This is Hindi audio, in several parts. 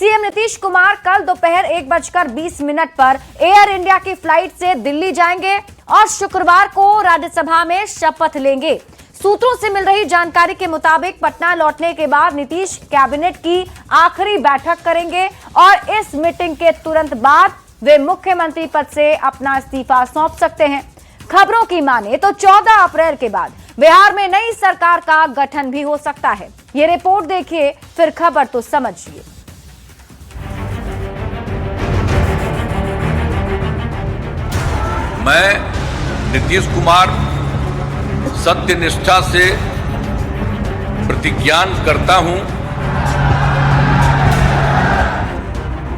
सीएम नीतीश कुमार कल दोपहर 1:20 पर एयर इंडिया की फ्लाइट से दिल्ली जाएंगे और शुक्रवार को राज्यसभा में शपथ लेंगे। सूत्रों से मिल रही जानकारी के मुताबिक पटना लौटने के बाद नीतीश कैबिनेट की आखिरी बैठक करेंगे और इस मीटिंग के तुरंत बाद वे मुख्यमंत्री पद से अपना इस्तीफा सौंप सकते हैं। खबरों की माने तो 14 अप्रैल के बाद बिहार में नई सरकार का गठन भी हो सकता है। ये रिपोर्ट देखिए, फिर खबर तो समझिए। मैं नीतीश कुमार सत्यनिष्ठा से प्रतिज्ञान करता हूं।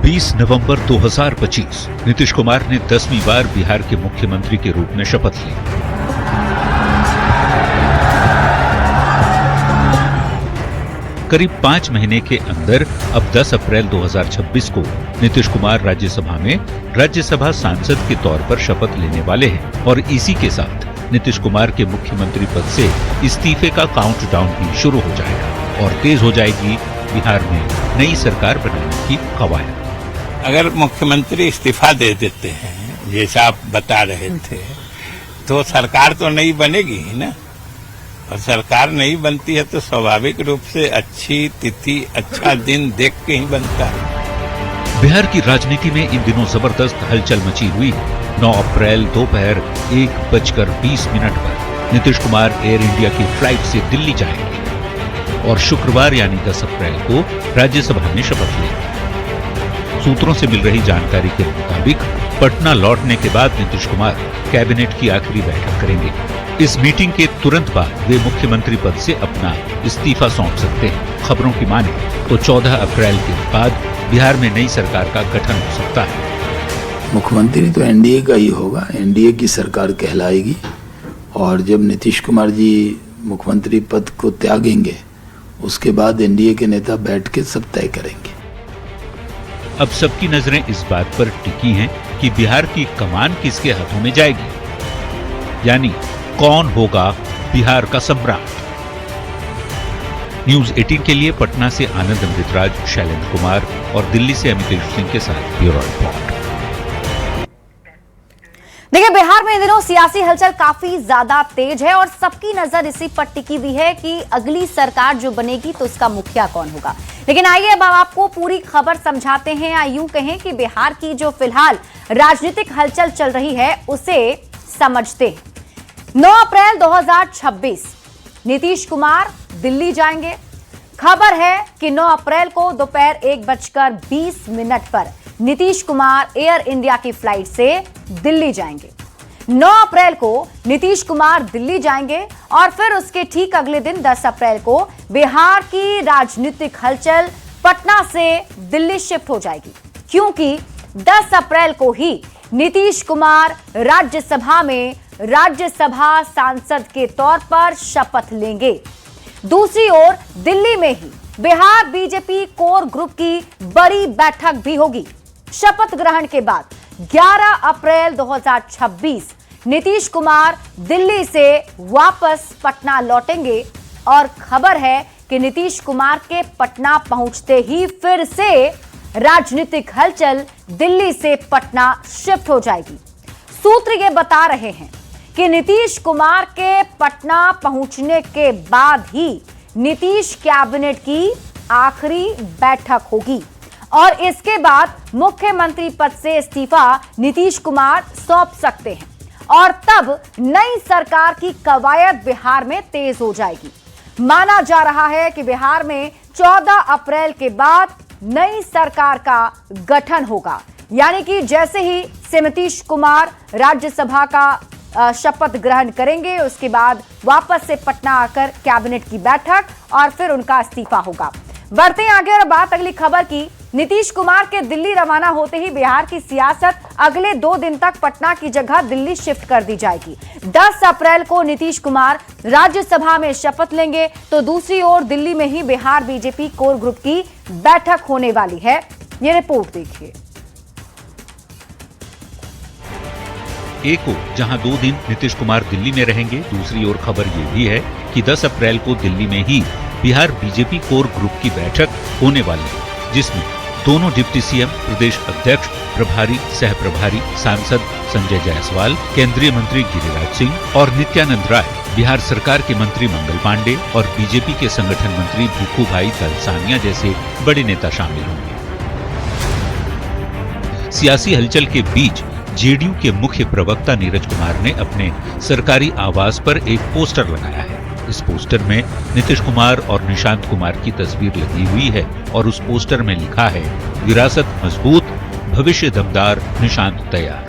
20 नवंबर 2025 नीतीश कुमार ने 10वीं बार बिहार के मुख्यमंत्री के रूप में शपथ ली। करीब 5 महीने के अंदर अब 10 अप्रैल 2026 को नीतीश कुमार राज्यसभा में राज्यसभा सांसद के तौर पर शपथ लेने वाले हैं और इसी के साथ नीतीश कुमार के मुख्यमंत्री पद से इस्तीफे का काउंटडाउन भी शुरू हो जाएगा और तेज हो जाएगी बिहार में नई सरकार बनाने की कवायद। अगर मुख्यमंत्री इस्तीफा दे देते हैं जैसा आप बता रहे थे, तो सरकार तो नहीं बनेगी ही ना, और सरकार नहीं बनती है तो स्वाभाविक रूप से अच्छी तिथि, अच्छा दिन देख के ही बनता है। बिहार की राजनीति में इन दिनों जबरदस्त हलचल मची हुई है। 9 अप्रैल दोपहर 1:20 पर नीतीश कुमार एयर इंडिया की फ्लाइट से दिल्ली जाएंगे और शुक्रवार यानी 10 अप्रैल को राज्यसभा में शपथ लेंगे। सूत्रों से मिल रही जानकारी के मुताबिक पटना लौटने के बाद नीतीश कुमार कैबिनेट की आखिरी बैठक करेंगे। इस मीटिंग के तुरंत बाद वे मुख्यमंत्री पद से अपना इस्तीफा सौंप सकते हैं। खबरों की माने तो 14 अप्रैल के बाद बिहार में नई सरकार का गठन हो सकता है। मुख्यमंत्री तो एनडीए का ही होगा, एनडीए की सरकार कहलाएगी और जब नीतीश कुमार जी मुख्यमंत्री पद को त्यागेंगे उसके बाद एनडीए के नेता बैठ के सब तय करेंगे। अब सबकी नजरें इस बात पर टिकी हैं कि बिहार की कमान किसके हाथों में जाएगी, यानी कौन होगा बिहार का सम्राट। न्यूज 18 के लिए पटना से आनंद अमृतराज, शैलेंद्र कुमार और दिल्ली से अमितेश सिंह के साथ ब्यूरो रिपोर्ट। देखिए, बिहार में इन दिनों सियासी हलचल काफी ज्यादा तेज है और सबकी नजर इसी पर टिकी हुई है कि अगली सरकार जो बनेगी तो उसका मुखिया कौन होगा। लेकिन आइए अब आपको पूरी खबर समझाते हैं, या यूं कहें कि बिहार की जो फिलहाल राजनीतिक हलचल चल रही है उसे समझते हैं। 9 अप्रैल 2026 नीतीश कुमार दिल्ली जाएंगे। खबर है कि 9 अप्रैल को दोपहर 1:20 पर नीतीश कुमार एयर इंडिया की फ्लाइट से दिल्ली जाएंगे। 9 अप्रैल को नीतीश कुमार दिल्ली जाएंगे और फिर उसके ठीक अगले दिन 10 अप्रैल को बिहार की राजनीतिक हलचल पटना से दिल्ली शिफ्ट हो जाएगी, क्योंकि 10 अप्रैल को ही नीतीश कुमार राज्यसभा में राज्यसभा सांसद के तौर पर शपथ लेंगे। दूसरी ओर दिल्ली में ही बिहार बीजेपी कोर ग्रुप की बड़ी बैठक भी होगी। शपथ ग्रहण के बाद 11 अप्रैल 2026 नीतीश कुमार दिल्ली से वापस पटना लौटेंगे और खबर है कि नीतीश कुमार के पटना पहुंचते ही फिर से राजनीतिक हलचल दिल्ली से पटना शिफ्ट हो जाएगी। सूत्र ये बता रहे हैं कि नीतीश कुमार के पटना पहुंचने के बाद ही नीतीश कैबिनेट की आखिरी बैठक होगी और इसके बाद मुख्यमंत्री पद से इस्तीफा नीतीश कुमार सौंप सकते हैं और तब नई सरकार की कवायद बिहार में तेज हो जाएगी। माना जा रहा है कि बिहार में 14 अप्रैल के बाद नई सरकार का गठन होगा, यानी कि जैसे ही नीतीश कुमार राज्यसभा का शपथ ग्रहण करेंगे उसके बाद वापस से पटना आकर कैबिनेट की बैठक और फिर उनका इस्तीफा होगा। बढ़ते आगे और बात अगली खबर की। नीतीश कुमार के दिल्ली रवाना होते ही बिहार की सियासत अगले 2 दिन तक पटना की जगह दिल्ली शिफ्ट कर दी जाएगी। 10 अप्रैल को नीतीश कुमार राज्यसभा में शपथ लेंगे तो दूसरी ओर दिल्ली में ही बिहार बीजेपी कोर ग्रुप की बैठक होने वाली है। ये रिपोर्ट देखिए। एक ओर जहां 2 दिन नीतीश कुमार दिल्ली में रहेंगे, दूसरी ओर खबर ये भी है कि 10 अप्रैल को दिल्ली में ही बिहार बीजेपी कोर ग्रुप की बैठक होने वाली है, जिसमें दोनों डिप्टी सीएम, प्रदेश अध्यक्ष, प्रभारी, सह प्रभारी, सांसद संजय जायसवाल, केंद्रीय मंत्री गिरिराज सिंह और नित्यानंद राय, बिहार सरकार के मंत्री मंगल पांडे और बीजेपी के संगठन मंत्री भिखूभाई दलसानिया जैसे बड़े नेता शामिल होंगे। सियासी हलचल के बीच जेडीयू के मुख्य प्रवक्ता नीरज कुमार ने अपने सरकारी आवास पर एक पोस्टर लगाया है। इस पोस्टर में नीतीश कुमार और निशांत कुमार की तस्वीर लगी हुई है और उस पोस्टर में लिखा है, विरासत मजबूत, भविष्य दमदार, निशांत तैयार।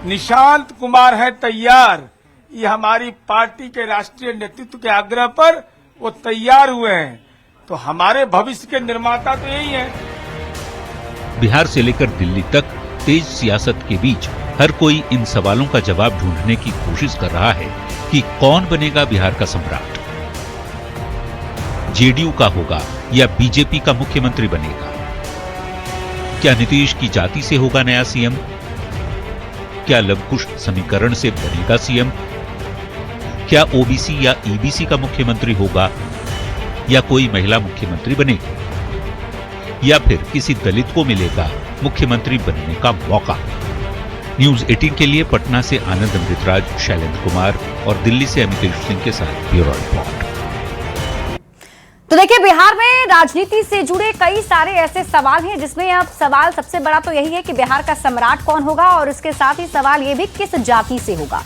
निशांत कुमार है तैयार। ये हमारी पार्टी के राष्ट्रीय नेतृत्व के आग्रह पर वो तैयार हुए हैं। तो हमारे भविष्य के निर्माता तो यही हैं। बिहार से लेकर दिल्ली तक तेज सियासत के बीच हर कोई इन सवालों का जवाब ढूंढने की कोशिश कर रहा है कि कौन बनेगा बिहार का सम्राट। जेडीयू का होगा या बीजेपी का मुख्यमंत्री बनेगा? क्या नीतीश की जाति से होगा नया सीएम? क्या लवकुश समीकरण से बनेगा सीएम? क्या ओबीसी या ईबीसी का मुख्यमंत्री होगा या कोई महिला मुख्यमंत्री बनेगी? या फिर किसी दलित को मिलेगा मुख्यमंत्री बनने का मौका? न्यूज 18 के लिए पटना से आनंद अमृतराज, शैलेंद्र कुमार और दिल्ली से अमितेश सिंह के साथ ब्यूरो रिपोर्ट। तो देखिए, बिहार में राजनीति से जुड़े कई सारे ऐसे सवाल हैं जिसमें अब सवाल सबसे बड़ा तो यही है कि बिहार का सम्राट कौन होगा और इसके साथ ही सवाल ये भी किस जाति से होगा।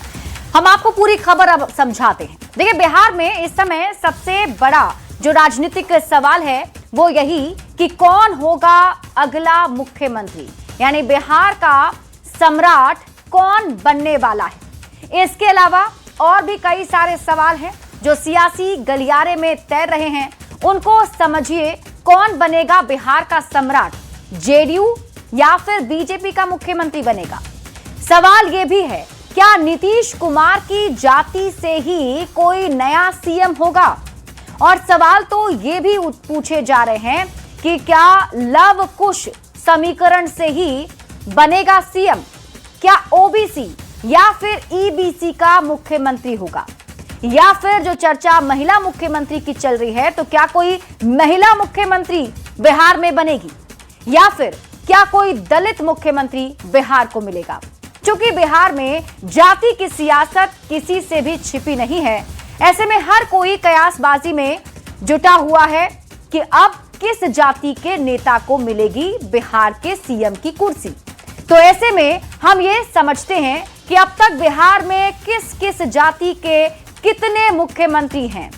हम आपको पूरी खबर अब समझाते हैं। देखिए, बिहार में इस समय सबसे बड़ा जो राजनीतिक सवाल है वो यही कि कौन होगा अगला मुख्यमंत्री, यानी बिहार का सम्राट कौन बनने वाला है। इसके अलावा और भी कई सारे सवाल हैं जो सियासी गलियारे में तैर रहे हैं। उनको समझिए, कौन बनेगा बिहार का सम्राट, जेडीयू या फिर बीजेपी का मुख्यमंत्री बनेगा। सवाल यह भी है, क्या नीतीश कुमार की जाति से ही कोई नया सीएम होगा? और सवाल तो ये भी पूछे जा रहे हैं कि क्या लव कुश समीकरण से ही बनेगा सीएम? क्या ओबीसी या फिर ईबीसी का मुख्यमंत्री होगा? या फिर जो चर्चा महिला मुख्यमंत्री की चल रही है, तो क्या कोई महिला मुख्यमंत्री बिहार में बनेगी? या फिर क्या कोई दलित मुख्यमंत्री बिहार को मिलेगा? क्योंकि बिहार में जाति की सियासत किसी से भी छिपी नहीं है। ऐसे में हर कोई कयासबाजी में जुटा हुआ है कि अब किस जाति के नेता को मिलेगी बिहार के सीएम की कुर्सी। तो ऐसे में हम ये समझते हैं कि अब तक बिहार में किस किस जाति के कितने मुख्यमंत्री हैं।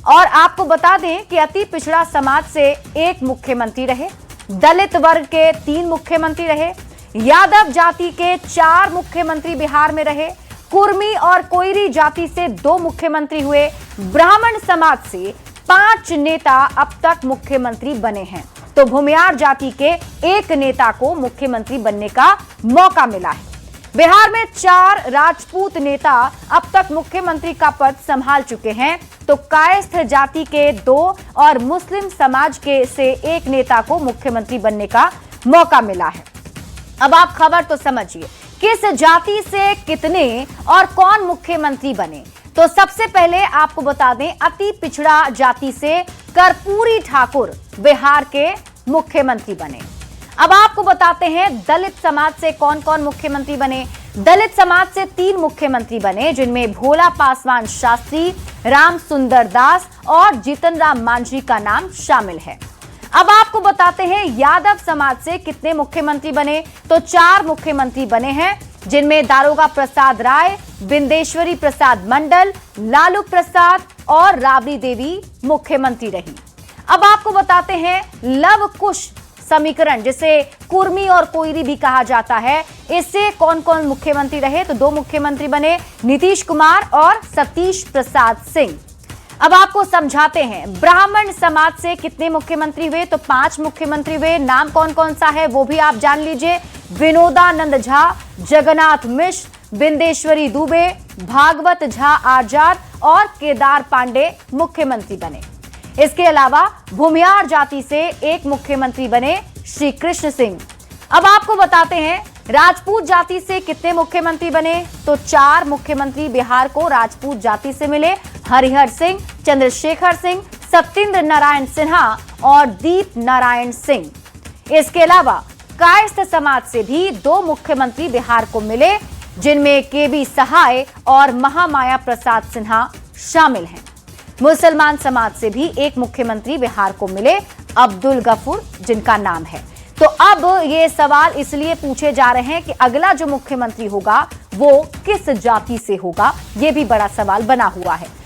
और आपको बता दें कि अति पिछड़ा समाज से एक मुख्यमंत्री रहे, दलित वर्ग के 3 मुख्यमंत्री रहे, यादव जाति के 4 मुख्यमंत्री बिहार में रहे, कुर्मी और कोयरी जाति से 2 मुख्यमंत्री हुए, ब्राह्मण समाज से 5 नेता अब तक मुख्यमंत्री बने हैं। तो भूमियार जाति के 1 नेता को मुख्यमंत्री बनने का मौका मिला है। बिहार में 4 राजपूत नेता अब तक मुख्यमंत्री का पद संभाल चुके हैं, तो कायस्थ जाति के 2 और मुस्लिम समाज के से 1 नेता को मुख्यमंत्री बनने का मौका मिला है। अब आप खबर तो समझिए, किस जाति से कितने और कौन मुख्यमंत्री बने। तो सबसे पहले आपको बता दें, अति पिछड़ा जाति से कर्पूरी ठाकुर बिहार के मुख्यमंत्री बने। अब आपको बताते हैं दलित समाज से कौन कौन मुख्यमंत्री बने। दलित समाज से 3 मुख्यमंत्री बने, जिनमें भोला पासवान शास्त्री, राम सुंदर दास और जीतन राम मांझी का नाम शामिल है। अब आपको बताते हैं यादव समाज से कितने मुख्यमंत्री बने। तो 4 मुख्यमंत्री बने हैं, जिनमें दारोगा प्रसाद राय, बिंदेश्वरी प्रसाद मंडल, लालू प्रसाद और राबड़ी देवी मुख्यमंत्री रही। अब आपको बताते हैं लव कुश समीकरण, जिसे कुर्मी और कोयरी भी कहा जाता है, इससे कौन कौन मुख्यमंत्री रहे। तो 2 मुख्यमंत्री बने, नीतीश कुमार और सतीश प्रसाद सिंह। अब आपको समझाते हैं ब्राह्मण समाज से कितने मुख्यमंत्री हुए। तो 5 मुख्यमंत्री हुए। नाम कौन कौन सा है वो भी आप जान लीजिए। विनोदानंद झा, जगन्नाथ मिश्र, बिंदेश्वरी दुबे, भागवत झा आजाद और केदार पांडे मुख्यमंत्री बने। इसके अलावा भूमियार जाति से 1 मुख्यमंत्री बने, श्री कृष्ण सिंह। अब आपको बताते हैं राजपूत जाति से कितने मुख्यमंत्री बने। तो 4 मुख्यमंत्री बिहार को राजपूत जाति से मिले, हरिहर सिंह, चंद्रशेखर सिंह, सत्येंद्र नारायण सिन्हा और दीप नारायण सिंह। इसके अलावा कायस्थ समाज से भी 2 मुख्यमंत्री बिहार को मिले, जिनमें केबी सहाय और महामाया प्रसाद सिन्हा शामिल हैं। मुसलमान समाज से भी 1 मुख्यमंत्री बिहार को मिले, अब्दुल गफूर जिनका नाम है। तो अब ये सवाल इसलिए पूछे जा रहे हैं कि अगला जो मुख्यमंत्री होगा वो किस जाति से होगा, ये भी बड़ा सवाल बना हुआ है।